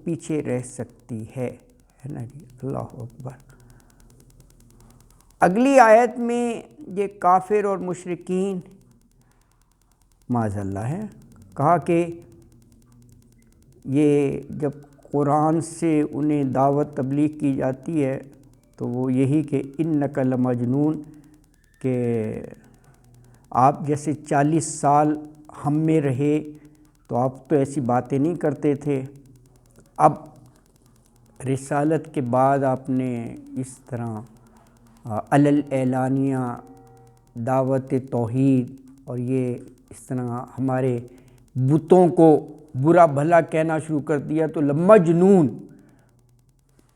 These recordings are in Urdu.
پیچھے رہ سکتی ہے نا جی. اللہ اکبر. اگلی آیت میں یہ کافر اور مشرکین معاذ اللہ ہے کہا کہ یہ جب قرآن سے انہیں دعوت تبلیغ کی جاتی ہے تو وہ یہی کہ انک لمجنون، کہ آپ جیسے 40 سال ہم میں رہے تو آپ تو ایسی باتیں نہیں کرتے تھے، اب رسالت کے بعد آپ نے اس طرح علل اعلانیہ دعوت توحید اور یہ اس طرح ہمارے بتوں کو برا بھلا کہنا شروع کر دیا تو لمجنون،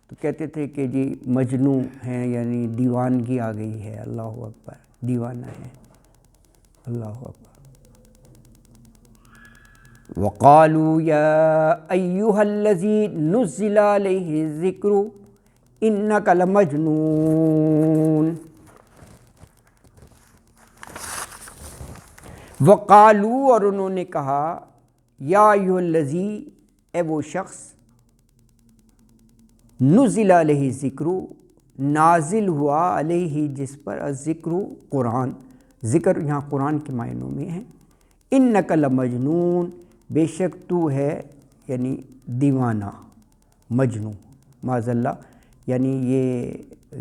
تو کہتے تھے کہ جی مجنون ہیں، یعنی دیوانگی آ گئی ہے. اللہ اکبر. دیوانہ ہے. اللہ اکبر. وقالوا یا ایھا الذی نزل علیہ الذکر انک لمجنون. وقالوا، اور انہوں نے کہا، یا ایھا الذی، اے وہ شخص، نزل علیہ الذکر، نازل ہوا علیہ جس پر، الذکر قرآن، ذکر یہاں قرآن کے معنوں میں ہے، انک لمجنون، بے شک تو ہے یعنی دیوانہ، مجنون معاذ اللہ. یعنی یہ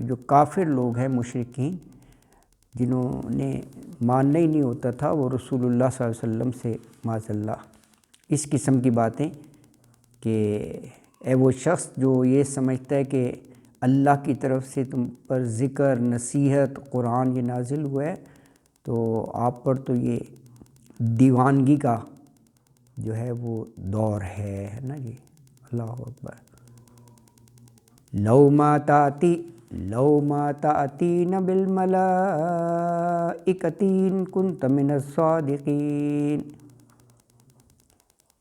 جو کافر لوگ ہیں مشرکین جنہوں نے ماننا ہی نہیں ہوتا تھا وہ رسول اللہ صلی اللہ علیہ وسلم سے معاذ اللہ اس قسم کی باتیں، کہ اے وہ شخص جو یہ سمجھتا ہے کہ اللہ کی طرف سے تم پر ذکر، نصیحت، قرآن یہ نازل ہوا ہے تو آپ پر تو یہ دیوانگی کا جو ہے وہ دور ہے نا جی. اللہ اکبر. لو ما تأتین بالملائکۃ ان کنت من الصادقین.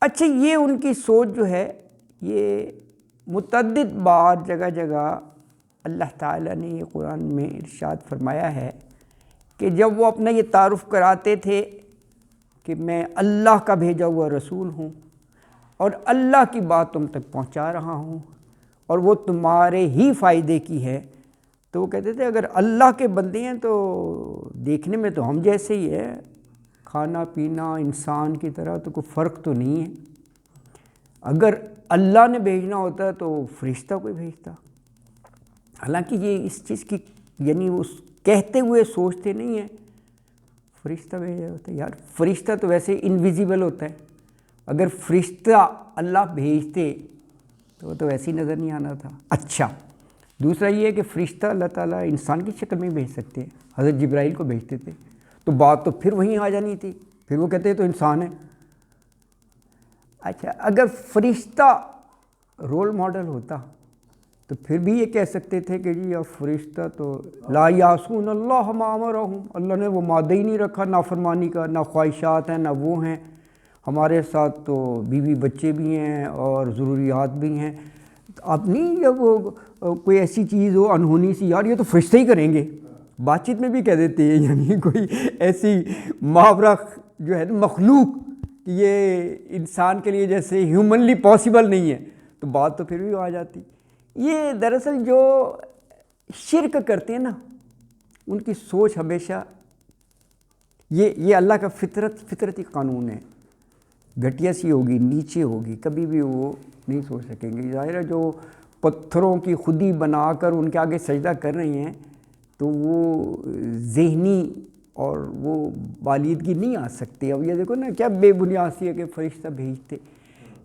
اچھا، یہ ان کی سوچ جو ہے یہ متعدد بار جگہ جگہ اللہ تعالیٰ نے یہ قرآن میں ارشاد فرمایا ہے کہ جب وہ اپنا یہ تعارف کراتے تھے کہ میں اللہ کا بھیجا ہوا رسول ہوں اور اللہ کی بات تم تک پہنچا رہا ہوں اور وہ تمہارے ہی فائدے کی ہے، تو وہ کہتے تھے اگر اللہ کے بندے ہیں تو دیکھنے میں تو ہم جیسے ہی ہے، کھانا پینا انسان کی طرح، تو کوئی فرق تو نہیں ہے. اگر اللہ نے بھیجنا ہوتا تو فرشتہ کوئی بھیجتا. حالانکہ یہ اس چیز کی یعنی اس کہتے ہوئے سوچتے نہیں ہیں فرشتہ بھیجا ہوتا ہے. یار فرشتہ تو ویسے انویزیبل ہوتا ہے، اگر فرشتہ اللہ بھیجتے تو وہ تو ویسے ہی نظر نہیں آنا تھا. اچھا، دوسرا یہ ہے کہ فرشتہ اللہ تعالیٰ انسان کی شکل میں بھیج سکتے ہیں. حضرت جبرائیل کو بھیجتے تھے تو بات تو پھر وہیں آ جانی تھی، پھر وہ کہتے ہیں تو انسان ہے. اچھا، اگر فرشتہ رول ماڈل ہوتا تو پھر بھی یہ کہہ سکتے تھے کہ جی اب فرشتہ تو لا یعصون اللہ ما امرہم، اللہ نے وہ مادہ ہی نہیں رکھا نافرمانی کا، نہ خواہشات ہیں نہ وہ ہیں، ہمارے ساتھ تو بیوی بچے بھی ہیں اور ضروریات بھی ہیں. اب نہیں جب وہ کوئی ایسی چیز ہو انہونی سی، یار یہ تو فرشتے ہی کریں گے، بات چیت میں بھی کہہ دیتے ہیں، یعنی کوئی ایسی محاورہ جو ہے مخلوق کہ یہ انسان کے لیے جیسے ہیومنلی پاسبل نہیں ہے، تو بات تو پھر بھی آ جاتی. یہ دراصل جو شرک کرتے ہیں نا ان کی سوچ ہمیشہ یہ اللہ کا فطرتی قانون ہے، گھٹیا سی ہوگی، نیچے ہوگی، کبھی بھی وہ نہیں سوچ سکیں گے. ظاہر ہے جو پتھروں کی خودی بنا کر ان کے آگے سجدہ کر رہے ہیں تو وہ ذہنی اور وہ بالیدگی نہیں آ سکتی. اب یہ دیکھو نا کیا بے بنیاد سی ہے کہ فرشتہ بھیجتے.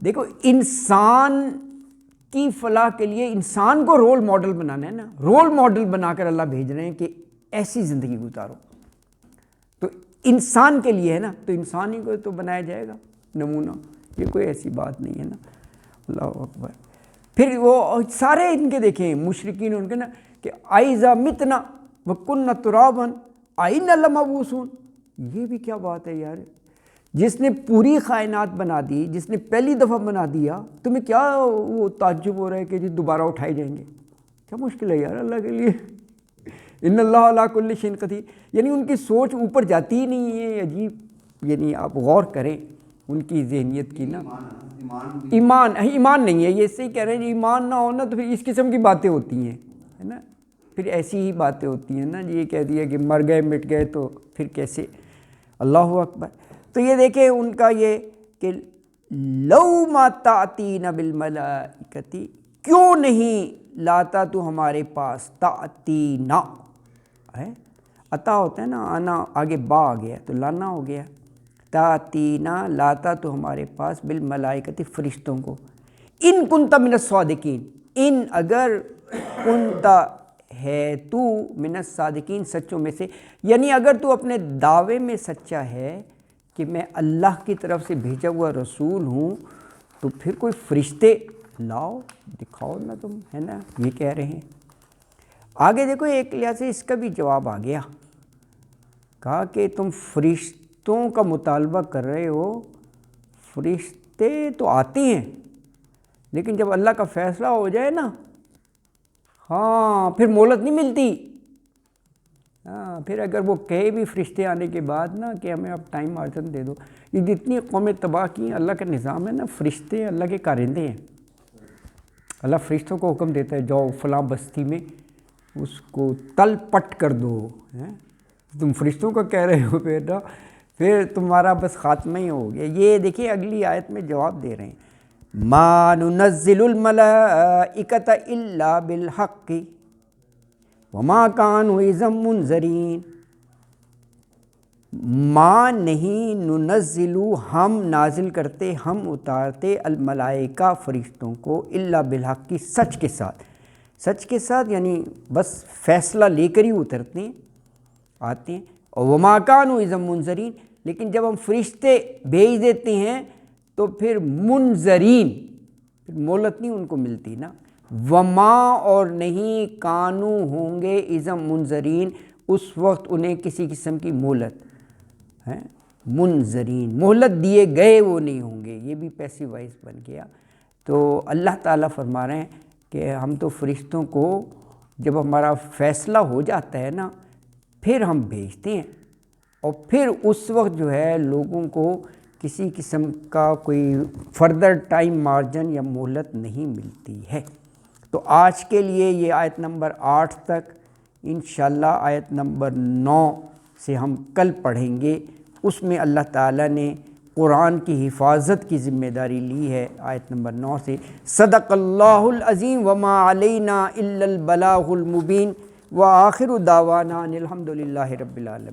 دیکھو انسان کی فلاح کے لیے انسان کو رول ماڈل بنانا ہے نا، رول ماڈل بنا کر اللہ بھیج رہے ہیں کہ ایسی زندگی گزارو، تو انسان کے لیے ہے نا، تو انسان ہی کو تو بنایا جائے گا نمونہ. یہ کوئی ایسی بات نہیں ہے نا. اللہ اکبر. پھر وہ سارے ان کے دیکھیں مشرکین ان کے نا کہ اذا متنا وکنا ترابا ائنا لمبعوثون. یہ بھی کیا بات ہے یار، جس نے پوری کائنات بنا دی، جس نے پہلی دفعہ بنا دیا، تمہیں کیا وہ تعجب ہو رہا ہے کہ جی دوبارہ اٹھائے جائیں گے؟ کیا مشکل ہے یار اللہ کے لیے. ان اللہ علی کل شیء قدیر. یعنی ان کی سوچ اوپر جاتی ہی نہیں ہے. عجیب، یعنی آپ غور کریں ان کی ذہنیت کی نا. ایمان نہیں ہے، یہ اس سے ہی کہہ رہے ہیں جی ایمان نہ ہونا تو پھر اس قسم کی باتیں ہوتی ہیں، ہے نا، پھر ایسی ہی باتیں ہوتی ہیں نا، یہ کہہ دیا کہ مر گئے مٹ گئے تو پھر کیسے، اللہ اکبر۔ تو یہ دیکھیں ان کا یہ کہ لو ما تأتینا بالملائکۃ، کیوں نہیں لاتا تو ہمارے پاس، تأتینا ہے عطا ہوتا ہے نا، آنا آگے با آ گیا تو لانا ہو گیا، تأتینا لاتا تو ہمارے پاس، بالملائکۃ فرشتوں کو، ان کنت من الصادقین، ان اگر کنت ہے تو، من الصادقین سچوں میں سے، یعنی اگر تو اپنے دعوے میں سچا ہے کہ میں اللہ کی طرف سے بھیجا ہوا رسول ہوں، تو پھر کوئی فرشتے لاؤ دکھاؤ نا تم، ہے نا، یہ کہہ رہے ہیں۔ آگے دیکھو ایک لحاظ سے اس کا بھی جواب آ گیا، کہا کہ تم فرشتوں کا مطالبہ کر رہے ہو، فرشتے تو آتے ہیں لیکن جب اللہ کا فیصلہ ہو جائے نا، ہاں پھر مہلت نہیں ملتی، ہاں پھر اگر وہ کہے بھی فرشتے آنے کے بعد نا کہ ہمیں اب ٹائم مارجن دے دو، یہ جتنی قومیں تباہ کی ہیں، اللہ کا نظام ہے نا، فرشتے اللہ کے کارندے ہیں، اللہ فرشتوں کو حکم دیتا ہے جاؤ فلاں بستی میں اس کو تل پٹ کر دو، تم فرشتوں کا کہہ رہے ہو بیٹا، پھر تمہارا بس خاتمہ ہی ہو گیا۔ یہ دیکھیں اگلی آیت میں جواب دے رہے ہیں، ما ننزل الملائکۃ الا بالحق وما كانوا اذا منذرین، ما نہیں، ننزلو ہم نازل کرتے، ہم اتارتے، الملائکہ فرشتوں کو، الا بالحق کی سچ کے ساتھ، سچ کے ساتھ یعنی بس فیصلہ لے کر ہی اترتے ہیں آتے ہیں، اور وما كانوا اذا منذرین، لیکن جب ہم فرشتے بھیج دیتے ہیں تو پھر منذرین، پھر مہلت نہیں ان کو ملتی نا، وما اور نہیں، کانو ہوں گے، اذا منذرین اس وقت انہیں کسی قسم کی مہلت ہے، منذرین مہلت دیے گئے وہ نہیں ہوں گے، یہ بھی پیسیو وائس بن گیا۔ تو اللہ تعالیٰ فرما رہے ہیں کہ ہم تو فرشتوں کو جب ہمارا فیصلہ ہو جاتا ہے نا پھر ہم بھیجتے ہیں، اور پھر اس وقت جو ہے لوگوں کو کسی قسم کا کوئی فردر ٹائم مارجن یا مہلت نہیں ملتی ہے۔ تو آج کے لیے یہ آیت نمبر 8 تک، انشاءاللہ آیت نمبر 9 سے ہم کل پڑھیں گے، اس میں اللہ تعالیٰ نے قرآن کی حفاظت کی ذمہ داری لی ہے آیت نمبر 9 سے۔ صدق اللہ العظیم وما علینا الا البلاغ المبین، وآخر دعوانا ان الحمد للہ رب العالمین۔